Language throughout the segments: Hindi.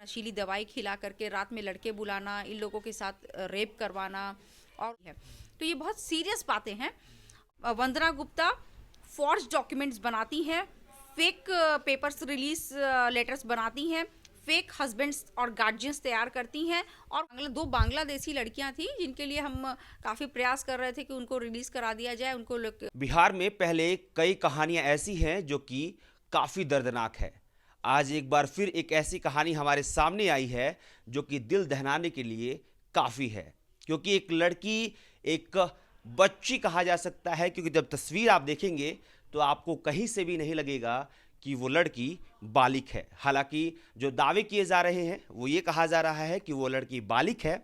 नशीली दवाई खिला करके रात में लड़के बुलाना, इन लोगों के साथ रेप करवाना और है। तो ये बहुत सीरियस बातें हैं। वंदना गुप्ता फॉर्ज डॉक्यूमेंट्स बनाती हैं, फेक पेपर्स रिलीज लेटर्स बनाती हैं, फेक हस्बैंड्स और गार्जियंस तैयार करती हैं। और दो बांग्लादेशी लड़कियां थी जिनके लिए हम काफ़ी प्रयास कर रहे थे कि उनको रिलीज़ करा दिया जाए। उनको बिहार में पहले कई कहानियां ऐसी हैं जो कि काफ़ी दर्दनाक है। आज एक बार फिर एक ऐसी कहानी हमारे सामने आई है जो कि दिल दहलाने के लिए काफ़ी है, क्योंकि एक लड़की, एक बच्ची कहा जा सकता है, क्योंकि जब तस्वीर आप देखेंगे तो आपको कहीं से भी नहीं लगेगा कि वो लड़की बालिग है। हालांकि जो दावे किए जा रहे हैं वो ये कहा जा रहा है कि वो लड़की बालिग है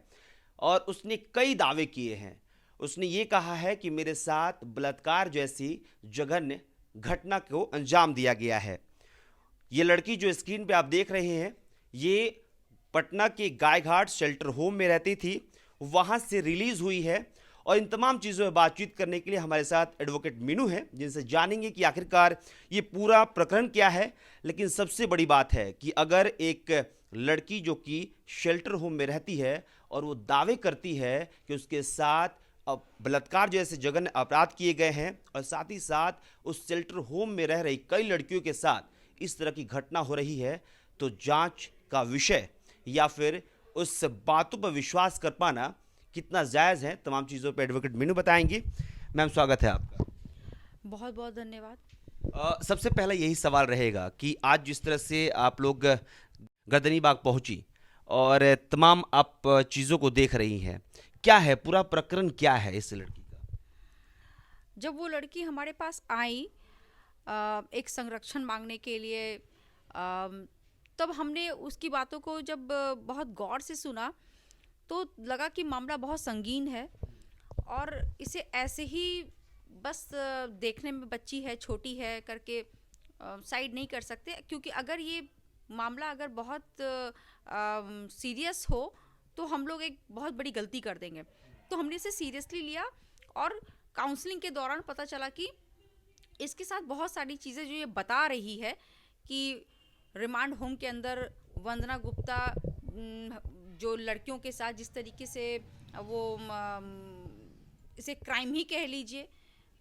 और उसने कई दावे किए हैं। उसने ये कहा है कि मेरे साथ बलात्कार जैसी जघन्य घटना को अंजाम दिया गया है। ये लड़की जो स्क्रीन पे आप देख रहे हैं, ये पटना के गायघाट शेल्टर होम में रहती थी, वहाँ से रिलीज हुई है। और इन तमाम चीज़ों में बातचीत करने के लिए हमारे साथ एडवोकेट मीनू हैं, जिनसे जानेंगे कि आखिरकार ये पूरा प्रकरण क्या है। लेकिन सबसे बड़ी बात है कि अगर एक लड़की जो कि शेल्टर होम में रहती है और वो दावे करती है कि उसके साथ अब बलात्कार जैसे जघन्य अपराध किए गए हैं और साथ ही साथ उस शेल्टर होम में रह रही कई लड़कियों के साथ इस तरह की घटना हो रही है, तो जांच का विषय या फिर उस बातों पर विश्वास कर पाना कितना जायज़ है, तमाम चीज़ों पर एडवोकेट मीनू बताएंगी। मैम, स्वागत है आपका। बहुत बहुत धन्यवाद। सबसे पहला यही सवाल रहेगा कि आज जिस तरह से आप लोग गर्दनी बाग पहुंची और तमाम आप चीज़ों को देख रही हैं, क्या है पूरा प्रकरण, क्या है इस लड़की का? जब वो लड़की हमारे पास आई एक संरक्षण मांगने के लिए, तब हमने उसकी बातों को जब बहुत गौर से सुना तो लगा कि मामला बहुत संगीन है और इसे ऐसे ही बस देखने में बच्ची है, छोटी है करके साइड नहीं कर सकते। क्योंकि अगर ये मामला अगर बहुत सीरियस हो तो हम लोग एक बहुत बड़ी गलती कर देंगे। तो हमने इसे सीरियसली लिया और काउंसलिंग के दौरान पता चला कि इसके साथ बहुत सारी चीज़ें जो ये बता रही है कि रिमांड होम के अंदर वंदना गुप्ता जो लड़कियों के साथ जिस तरीके से वो इसे क्राइम ही कह लीजिए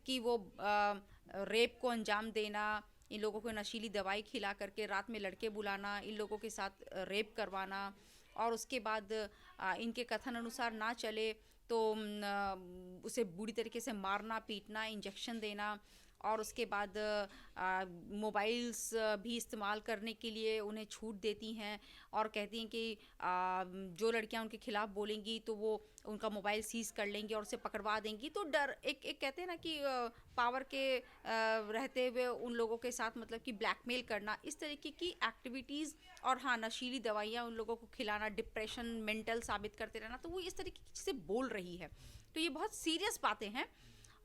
कि वो रेप को अंजाम देना, इन लोगों को नशीली दवाई खिला करके रात में लड़के बुलाना, इन लोगों के साथ रेप करवाना और उसके बाद इनके कथन अनुसार ना चले तो उसे बुरी तरीके से मारना, पीटना, इंजेक्शन देना और उसके बाद मोबाइल्स भी इस्तेमाल करने के लिए उन्हें छूट देती हैं और कहती हैं कि जो लड़कियां उनके खिलाफ बोलेंगी तो वो उनका मोबाइल सीज कर लेंगी और उसे पकड़वा देंगी। तो डर एक कहते हैं ना कि पावर के रहते हुए उन लोगों के साथ मतलब कि ब्लैकमेल करना, इस तरीके की एक्टिविटीज़। और हाँ, नशीली दवाइयाँ उन लोगों को खिलाना, डिप्रेशन, मेंटल साबित करते रहना, तो वो इस तरीके की चीज़ें बोल रही है। तो ये बहुत सीरियस बातें हैं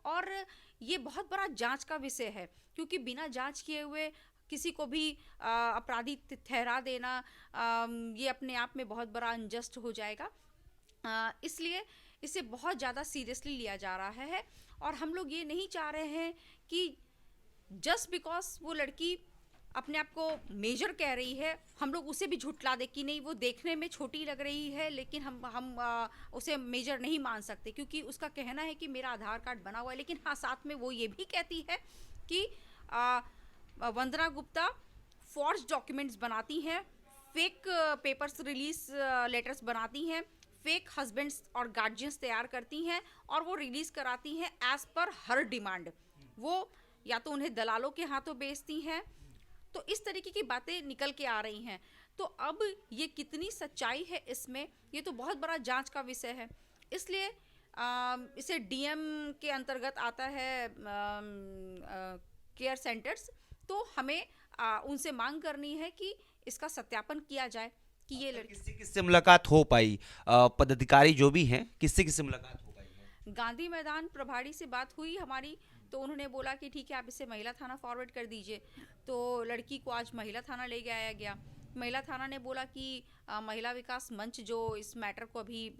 और ये बहुत बड़ा जांच का विषय है, क्योंकि बिना जांच किए हुए किसी को भी अपराधी ठहरा देना ये अपने आप में बहुत बड़ा अनजस्ट हो जाएगा। इसलिए इसे बहुत ज़्यादा सीरियसली लिया जा रहा है और हम लोग ये नहीं चाह रहे हैं कि जस्ट बिकॉज वो लड़की अपने आप को मेजर कह रही है, हम लोग उसे भी झुटला दे कि नहीं वो देखने में छोटी लग रही है लेकिन हम उसे मेजर नहीं मान सकते, क्योंकि उसका कहना है कि मेरा आधार कार्ड बना हुआ है। लेकिन हाँ, साथ में वो ये भी कहती है कि वंदना गुप्ता फॉर्ज डॉक्यूमेंट्स बनाती हैं, फेक पेपर्स रिलीज लेटर्स बनाती हैं, फेक हस्बैंड्स और गार्जियंस तैयार करती हैं और वो रिलीज कराती हैं एज पर हर डिमांड। वो या तो उन्हें दलालों के हाथों बेचती हैं, तो इस तरीके की बातें निकल के आ रही हैं। तो अब ये कितनी सच्चाई है इसमें, ये तो बहुत बड़ा जांच का विषय है। इसलिए इसे डीएम के अंतर्गत आता है केयर सेंटर्स। तो हमें उनसे मांग करनी है कि इसका सत्यापन किया जाए कि ये लड़की किससे किससे मुलाकात हो पाई? पदाधिकारी जो भी हैं, किससे किससे मुलाकात हो पाई है? गांधी मैदान प्रभारी से बात हुई हमारी, तो उन्होंने बोला कि ठीक है आप इसे महिला थाना फॉरवर्ड कर दीजिए। तो लड़की को आज महिला थाना ले आया गया। महिला थाना ने बोला कि महिला विकास मंच जो इस मैटर को अभी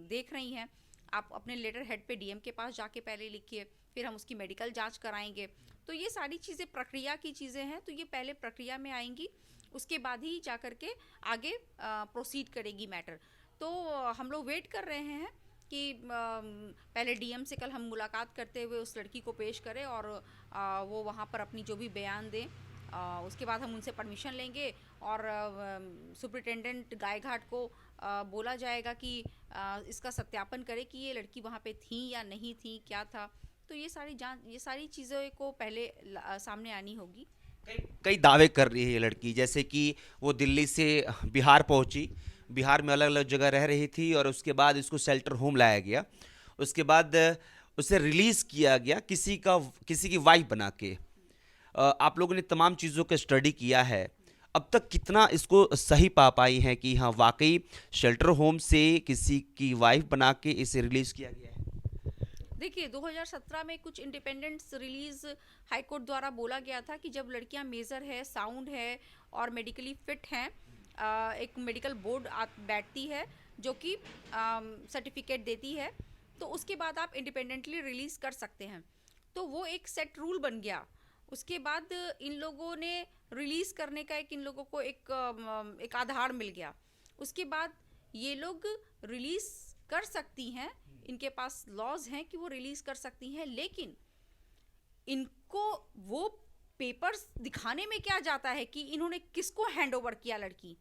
देख रही हैं, आप अपने लेटर हेड पे डीएम के पास जाके पहले लिखिए, फिर हम उसकी मेडिकल जांच कराएंगे। तो ये सारी चीज़ें प्रक्रिया की चीज़ें हैं, तो ये पहले प्रक्रिया में आएंगी उसके बाद ही जा कर के आगे प्रोसीड करेगी मैटर। तो हम लोग वेट कर रहे हैं कि पहले डीएम से कल हम मुलाकात करते हुए उस लड़की को पेश करें और वो वहाँ पर अपनी जो भी बयान दें। उसके बाद हम उनसे परमिशन लेंगे और सुपरिटेंडेंट गायघाट को बोला जाएगा कि इसका सत्यापन करे कि ये लड़की वहाँ पे थी या नहीं थी, क्या था। तो ये सारी चीज़ों को पहले सामने आनी होगी। कई दावे कर रही है ये लड़की, जैसे कि वो दिल्ली से बिहार पहुंची, बिहार में अलग अलग जगह रह रही थी और उसके बाद इसको शेल्टर होम लाया गया, उसके बाद उसे रिलीज़ किया गया किसी की वाइफ बना के। आप लोगों ने तमाम चीज़ों का स्टडी किया है, अब तक कितना इसको सही पा पाई हैं कि हाँ वाकई शेल्टर होम से किसी की वाइफ बना के इसे रिलीज़ किया गया है? देखिए 2017 में कुछ इंडिपेंडेंस रिलीज हाई कोर्ट द्वारा बोला गया था कि जब लड़कियां मेजर है, साउंड है और मेडिकली फिट हैं, एक मेडिकल बोर्ड बैठती है जो कि सर्टिफिकेट देती है, तो उसके बाद आप इंडिपेंडेंटली रिलीज कर सकते हैं। तो वो एक सेट रूल बन गया। उसके बाद इन लोगों ने रिलीज करने का इन लोगों को एक आधार मिल गया। उसके बाद ये लोग रिलीज कर सकती हैं, इनके पास लॉज हैं कि वो रिलीज कर सकती हैं, लेकिन इनको वो पेपर्स दिखाने में क्या जाता है कि इन्होंने किसको हैंड ओवर किया लड़की।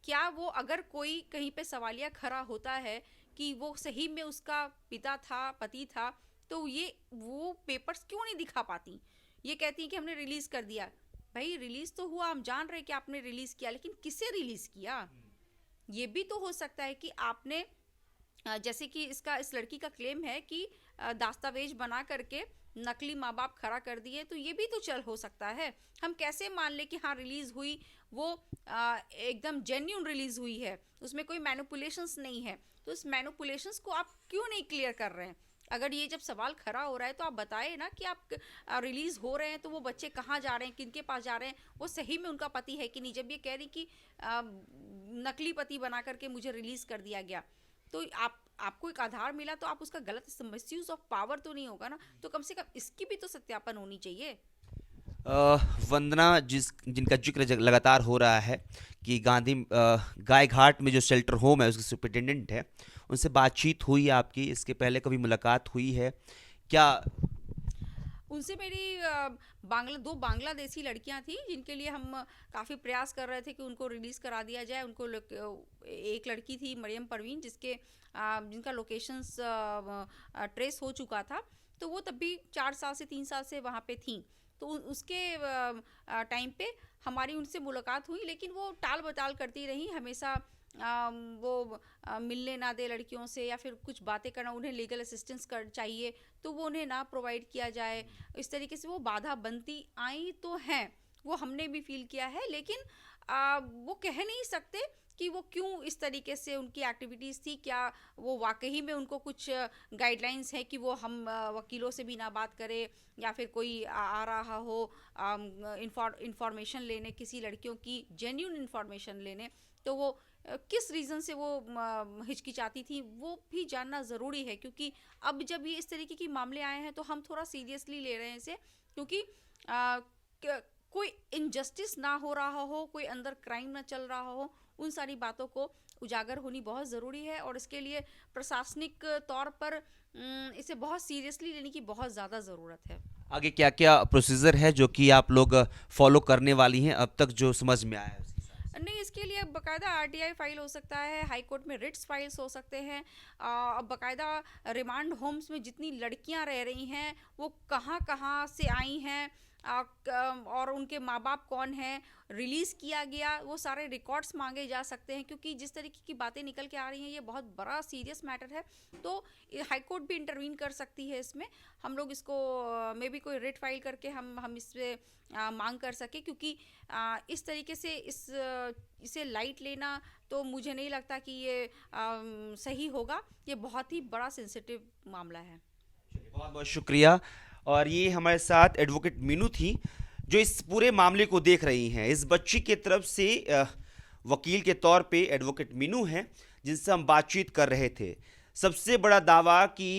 क्या वो अगर कोई कहीं पे सवालिया खड़ा होता है कि वो सही में उसका पिता था, पति था, तो ये वो पेपर्स क्यों नहीं दिखा पाती। ये कहती हैं कि हमने रिलीज कर दिया। भाई रिलीज तो हुआ, हम जान रहे कि आपने रिलीज किया, लेकिन किसे रिलीज किया। ये भी तो हो सकता है कि आपने जैसे कि इस लड़की का क्लेम है कि दस्तावेज बना करके नकली माँ बाप खड़ा कर दिए, तो ये भी तो चल हो सकता है। हम कैसे मान ले कि हाँ रिलीज हुई, वो एकदम जेन्यून रिलीज हुई है, उसमें कोई मैनिपुलेशंस नहीं है। तो इस मैनिपुलेशंस को आप क्यों नहीं क्लियर कर रहे हैं। अगर ये जब सवाल खड़ा हो रहा है तो आप बताए ना कि आप रिलीज हो रहे हैं तो वो बच्चे कहाँ जा रहे हैं, किनके पास जा रहे हैं, वो सही में उनका पति है कि नहीं। जब ये कह रही कि नकली पति बना करके मुझे रिलीज कर दिया गया, तो आपको एक आधार मिला, तो आप उसका गलत मिसयूज ऑफ पावर तो नहीं होगा ना। तो कम से कम इसकी भी तो सत्यापन होनी चाहिए। वंदना, जिनका जिक्र लगातार हो रहा है कि गाय घाट में जो शेल्टर होम है उसके सुपरिटेंडेंट है, उनसे बातचीत हुई आपकी? इसके पहले कभी मुलाकात हुई है क्या? उनसे मेरी दो बांग्लादेशी लड़कियां थी जिनके लिए हम काफ़ी प्रयास कर रहे थे कि उनको रिलीज़ करा दिया जाए। उनको एक लड़की थी मरियम परवीन, जिनका लोकेशंस ट्रेस हो चुका था, तो वो तब भी 4 साल से 3 साल से वहाँ पे थी। तो उसके टाइम पे हमारी उनसे मुलाकात हुई, लेकिन वो टाल बटाल करती रही हमेशा। वो मिलने ना दे लड़कियों से, या फिर कुछ बातें करना, उन्हें लीगल असिस्टेंस चाहिए तो वो उन्हें ना प्रोवाइड किया जाए। इस तरीके से वो बाधा बनती आई तो हैं, वो हमने भी फील किया है। लेकिन वो कह नहीं सकते कि वो क्यों इस तरीके से उनकी एक्टिविटीज़ थी। क्या वो वाकई में उनको कुछ गाइडलाइंस है कि वो हम वकीलों से भी ना बात करें, या फिर कोई आ रहा हो इंफॉर्मेशन लेने, किसी लड़कियों की जेन्यून इंफॉर्मेशन लेने, तो वो किस रीज़न से वो हिचकिचाती थी, वो भी जानना ज़रूरी है। क्योंकि अब जब ये इस तरीके के मामले आए हैं तो हम थोड़ा सीरियसली ले रहे हैं इसे, क्योंकि कोई इनजस्टिस ना हो रहा हो, कोई अंदर क्राइम ना चल रहा हो, उन सारी बातों को उजागर होनी बहुत ज़रूरी है। और इसके लिए प्रशासनिक तौर पर इसे बहुत सीरियसली लेने की बहुत ज़्यादा ज़रूरत है। आगे क्या क्या प्रोसीजर है जो कि आप लोग फॉलो करने वाली हैं अब तक जो समझ में आया है? नहीं, इसके लिए बाकायदा आरटीआई फाइल हो सकता है, हाई कोर्ट में रिट्स फाइल्स हो सकते हैं। अब बाकायदा रिमांड होम्स में जितनी लड़कियां रह रही हैं वो कहाँ कहाँ से आई हैं, और उनके माँ बाप कौन हैं, रिलीज़ किया गया, वो सारे रिकॉर्ड्स मांगे जा सकते हैं। क्योंकि जिस तरीके की बातें निकल के आ रही हैं ये बहुत बड़ा सीरियस मैटर है, तो हाई कोर्ट भी इंटरवीन कर सकती है इसमें। हम लोग इसको मे बी कोई रिट फाइल करके हम इस पर मांग कर सके, क्योंकि इस तरीके से इसे लाइट लेना तो मुझे नहीं लगता कि ये सही होगा। ये बहुत ही बड़ा सेंसिटिव मामला है। बहुत बहुत शुक्रिया। और ये हमारे साथ एडवोकेट मीनू थी जो इस पूरे मामले को देख रही हैं। इस बच्ची के तरफ से वकील के तौर पे एडवोकेट मीनू हैं जिनसे हम बातचीत कर रहे थे। सबसे बड़ा दावा कि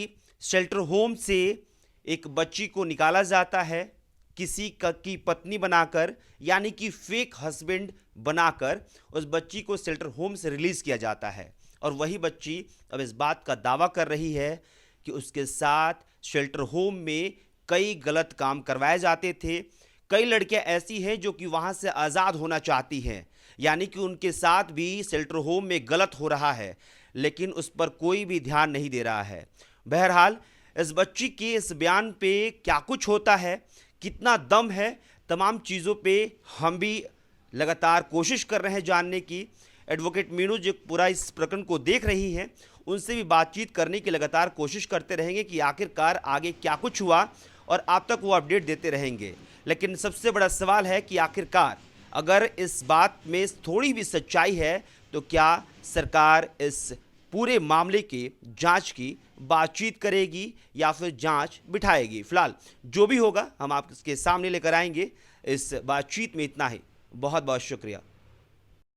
शेल्टर होम से एक बच्ची को निकाला जाता है किसी की पत्नी बनाकर, यानी कि फेक हस्बैंड बनाकर उस बच्ची को शेल्टर होम से रिलीज़ किया जाता है। और वही बच्ची अब इस बात का दावा कर रही है कि उसके साथ शेल्टर होम में कई गलत काम करवाए जाते थे। कई लड़कियां ऐसी हैं जो कि वहां से आज़ाद होना चाहती हैं, यानी कि उनके साथ भी शेल्टर होम में गलत हो रहा है, लेकिन उस पर कोई भी ध्यान नहीं दे रहा है। बहरहाल इस बच्ची के इस बयान पे क्या कुछ होता है, कितना दम है, तमाम चीज़ों पे हम भी लगातार कोशिश कर रहे हैं जानने की। एडवोकेट मीनू जो पूरा इस प्रकरण को देख रही हैं, उनसे भी बातचीत करने की लगातार कोशिश करते रहेंगे कि आखिरकार आगे क्या कुछ हुआ, और आप तक वो अपडेट देते रहेंगे। लेकिन सबसे बड़ा सवाल है कि आखिरकार अगर इस बात में थोड़ी भी सच्चाई है तो क्या सरकार इस पूरे मामले की जांच की बातचीत करेगी या फिर जांच बिठाएगी। फिलहाल जो भी होगा हम आपके सामने लेकर आएंगे। इस बातचीत में इतना ही। बहुत बहुत शुक्रिया।